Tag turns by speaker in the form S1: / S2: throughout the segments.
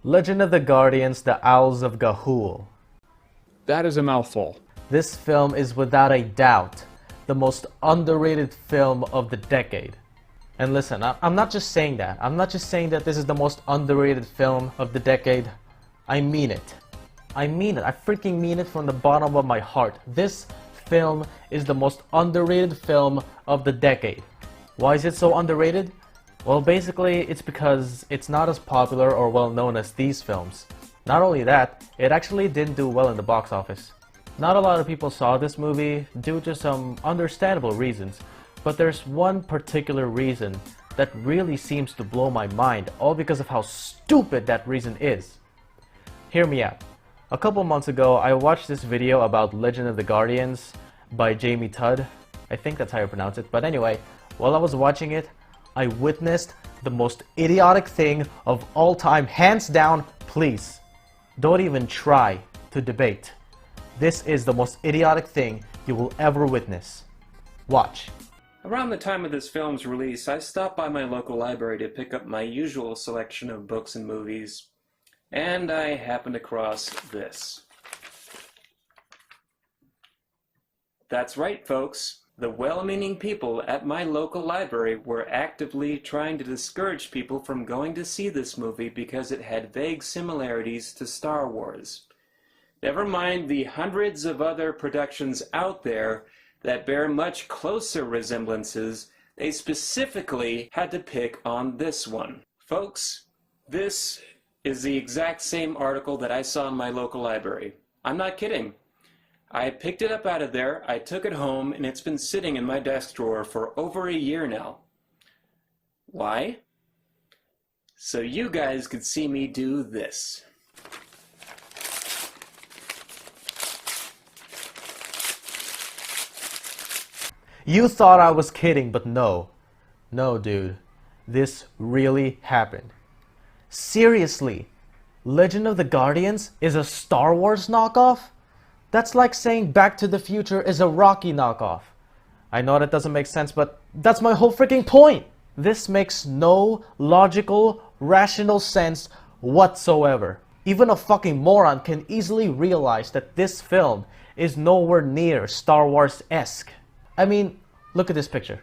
S1: Legend of the Guardians, The Owls of Ga'Hoole.
S2: That is a mouthful.
S1: This film is without a doubt the most underrated film of the decade. And listen, I'm not just saying that. I'm not just saying that this is the most underrated film of the decade. I mean it. I mean it. I freaking mean it from the bottom of my heart. This film is the most underrated film of the decade. Why is it so underrated? Well, basically, it's because it's not as popular or well known as these films. Not only that, it actually didn't do well in the box office. Not a lot of people saw this movie due to some understandable reasons, but there's one particular reason that really seems to blow my mind, all because of how stupid that reason is. Hear me out. A couple months ago, I watched this video about Legend of the Guardians by Jamie Tudd. I think that's how you pronounce it, but anyway, while I was watching it, I witnessed the most idiotic thing of all time, hands down. Please, don't even try to debate. This is the most idiotic thing you will ever witness. Watch.
S3: Around the time of this film's release, I stopped by my local library to pick up my usual selection of books and movies, and I happened across this. That's right, folks. The well-meaning people at my local library were actively trying to discourage people from going to see this movie because it had vague similarities to Star Wars. Never mind the hundreds of other productions out there that bear much closer resemblances, they specifically had to pick on this one. Folks, this is the exact same article that I saw in my local library. I'm not kidding. I picked it up out of there, I took it home, and it's been sitting in my desk drawer for over a year now. Why? So you guys could see me do this.
S1: You thought I was kidding, but no. No, dude. This really happened. Seriously, Legend of the Guardians is a Star Wars knockoff? That's like saying Back to the Future is a Rocky knockoff. I know that doesn't make sense, but that's my whole freaking point! This makes no logical, rational sense whatsoever. Even a fucking moron can easily realize that this film is nowhere near Star Wars-esque. I mean, look at this picture.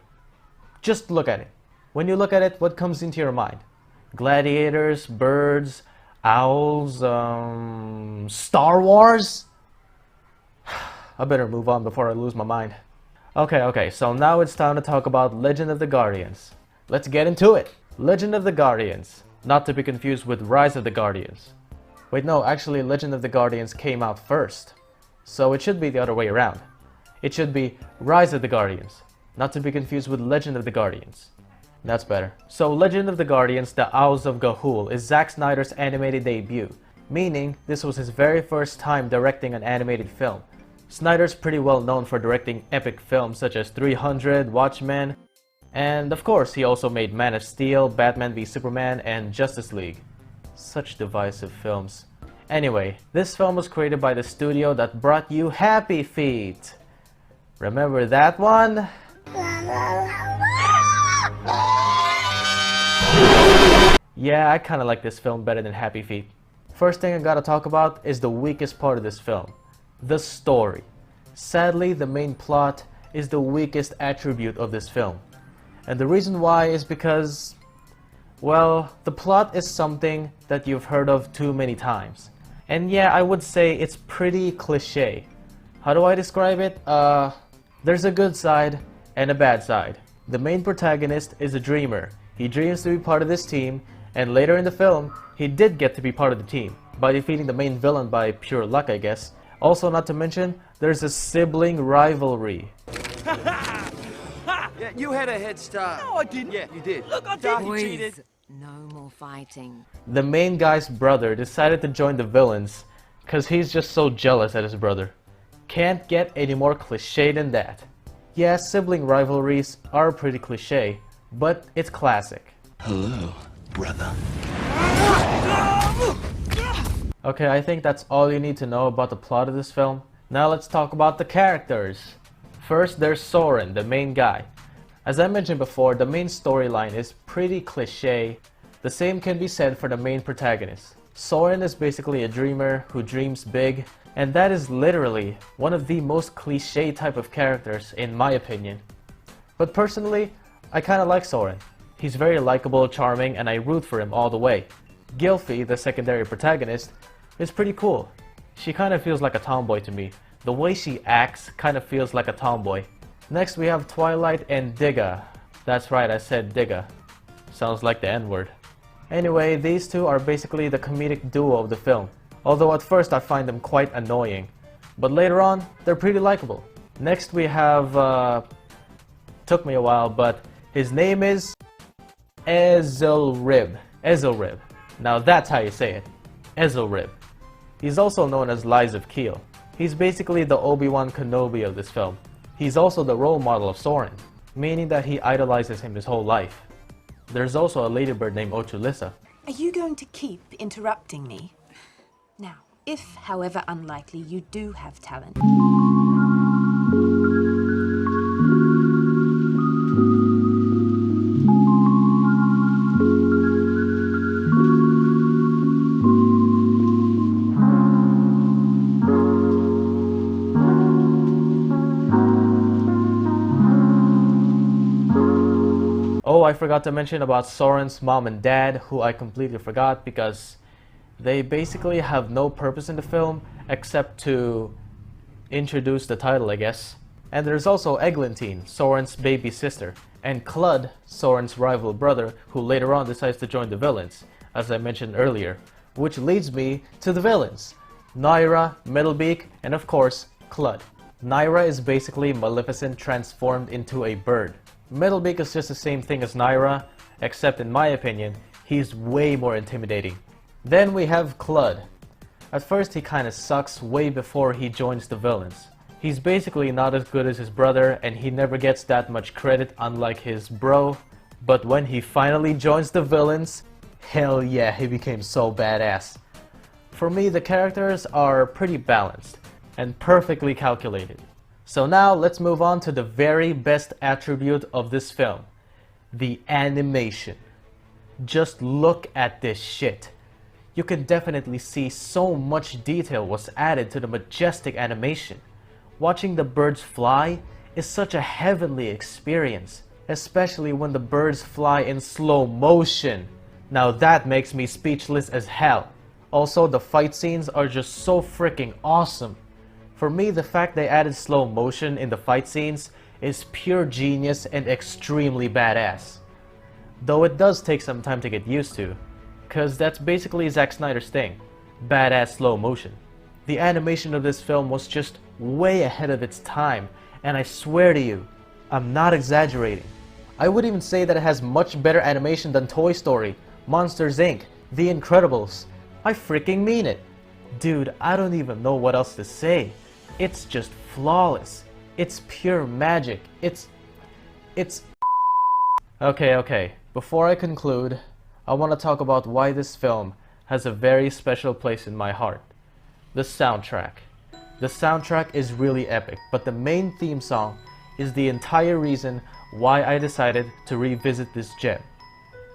S1: Just look at it. When you look at it, what comes into your mind? Gladiators, birds, owls, Star Wars? I better move on before I lose my mind. Okay, so now it's time to talk about Legend of the Guardians. Let's get into it! Legend of the Guardians, not to be confused with Rise of the Guardians. Wait, no, actually Legend of the Guardians came out first. So it should be the other way around. It should be Rise of the Guardians, not to be confused with Legend of the Guardians. That's better. So Legend of the Guardians, The Owls of Ga'Hoole is Zack Snyder's animated debut, meaning this was his very first time directing an animated film. Snyder's pretty well known for directing epic films such as 300, Watchmen, and of course he also made Man of Steel, Batman v Superman, and Justice League. Such divisive films. Anyway, this film was created by the studio that brought you Happy Feet. Remember that one? Yeah, I kinda like this film better than Happy Feet. First thing I gotta talk about is the weakest part of this film. The story. Sadly, the main plot is the weakest attribute of this film. And the reason why is because, well, the plot is something that you've heard of too many times. And yeah, I would say it's pretty cliche. How do I describe it? There's a good side and a bad side. The main protagonist is a dreamer. He dreams to be part of this team, and later in the film, he did get to be part of the team by defeating the main villain by pure luck, I guess. Also, not to mention, there's a sibling rivalry.
S4: Yeah, you had a head start.
S5: No, I didn't.
S4: Yeah, you did.
S5: Look, I did. You cheated.
S6: No more fighting.
S1: The main guy's brother decided to join the villains because he's just so jealous at his brother. Can't get any more cliche than that. Yeah, sibling rivalries are pretty cliche, but it's classic.
S7: Hello, brother.
S1: Okay, I think that's all you need to know about the plot of this film. Now let's talk about the characters. First, there's Soren, the main guy. As I mentioned before, the main storyline is pretty cliche. The same can be said for the main protagonist. Soren is basically a dreamer who dreams big, and that is literally one of the most cliche type of characters in my opinion. But personally, I kinda like Soren. He's very likable, charming, and I root for him all the way. Gylfi, the secondary protagonist, is pretty cool. She kinda feels like a tomboy to me. The way she acts kinda feels like a tomboy. Next we have Twilight and Digga. That's right, I said Digga. Sounds like the N-word. Anyway, these two are basically the comedic duo of the film. Although at first I find them quite annoying. But later on, they're pretty likable. Next we have, took me a while, but his name is Ezzelrib. Ezzelrib. Now that's how you say it. Ezzelrib. He's also known as Lies of Keel. He's basically the Obi-Wan Kenobi of this film. He's also the role model of Soren, meaning that he idolizes him his whole life. There's also a ladybird named Ochulissa.
S4: Are you going to keep interrupting me? Now, if, however unlikely, you do have talent...
S1: Oh, I forgot to mention about Soren's mom and dad, who I completely forgot because they basically have no purpose in the film except to introduce the title, I guess. And there's also Eglantine, Soren's baby sister, and Clud, Soren's rival brother, who later on decides to join the villains, as I mentioned earlier. Which leads me to the villains. Naira, Middlebeak, and of course, Clud. Naira is basically Maleficent transformed into a bird. Middlebeak is just the same thing as Naira, except in my opinion, he's way more intimidating. Then we have Clud. At first he kinda sucks way before he joins the villains. He's basically not as good as his brother and he never gets that much credit unlike his bro. But when he finally joins the villains, hell yeah, he became so badass. For me, the characters are pretty balanced and perfectly calculated. So now let's move on to the very best attribute of this film, the animation. Just look at this shit. You can definitely see so much detail was added to the majestic animation. Watching the birds fly is such a heavenly experience, especially when the birds fly in slow motion. Now that makes me speechless as hell. Also, the fight scenes are just so freaking awesome. For me, the fact they added slow motion in the fight scenes is pure genius and extremely badass. Though it does take some time to get used to, cause that's basically Zack Snyder's thing, badass slow motion. The animation of this film was just way ahead of its time, and I swear to you, I'm not exaggerating. I would even say that it has much better animation than Toy Story, Monsters Inc., The Incredibles. I freaking mean it. Dude, I don't even know what else to say. It's just flawless. It's pure magic. It's... Okay. Before I conclude, I want to talk about why this film has a very special place in my heart. The soundtrack. The soundtrack is really epic, but the main theme song is the entire reason why I decided to revisit this gem.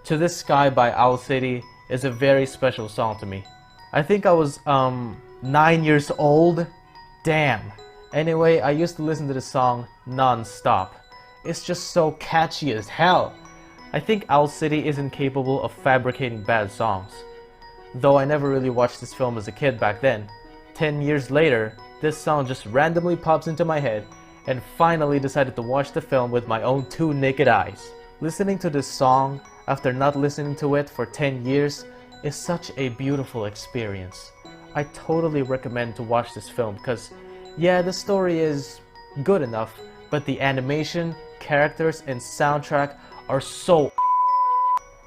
S1: To This Sky by Owl City is a very special song to me. I think I was 9 years old. Damn. Anyway, I used to listen to this song non-stop. It's just so catchy as hell. I think Owl City isn't capable of fabricating bad songs. Though I never really watched this film as a kid back then. 10 years later, this song just randomly pops into my head and finally decided to watch the film with my own two naked eyes. Listening to this song after not listening to it for 10 years is such a beautiful experience. I totally recommend to watch this film because, yeah, the story is good enough, but the animation, characters, and soundtrack are so.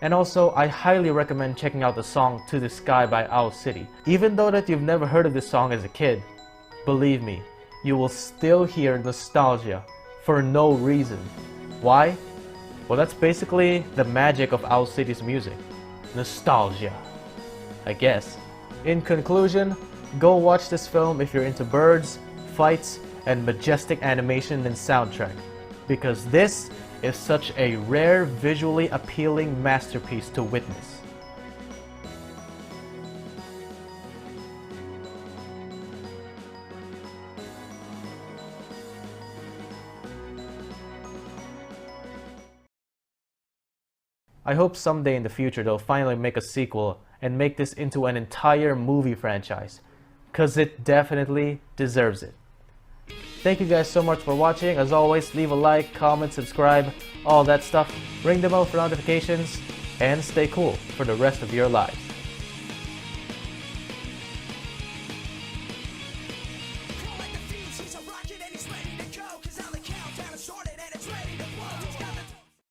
S1: And also, I highly recommend checking out the song To The Sky by Owl City. Even though that you've never heard of this song as a kid, believe me, you will still hear nostalgia for no reason. Why? Well, that's basically the magic of Owl City's music. Nostalgia, I guess. In conclusion, go watch this film if you're into birds, fights, and majestic animation and soundtrack, because this is such a rare, visually appealing masterpiece to witness. I hope someday in the future they'll finally make a sequel and make this into an entire movie franchise, cause it definitely deserves it. Thank you guys so much for watching. As always, leave a like, comment, subscribe, all that stuff. Ring the bell for notifications, and stay cool for the rest of your lives.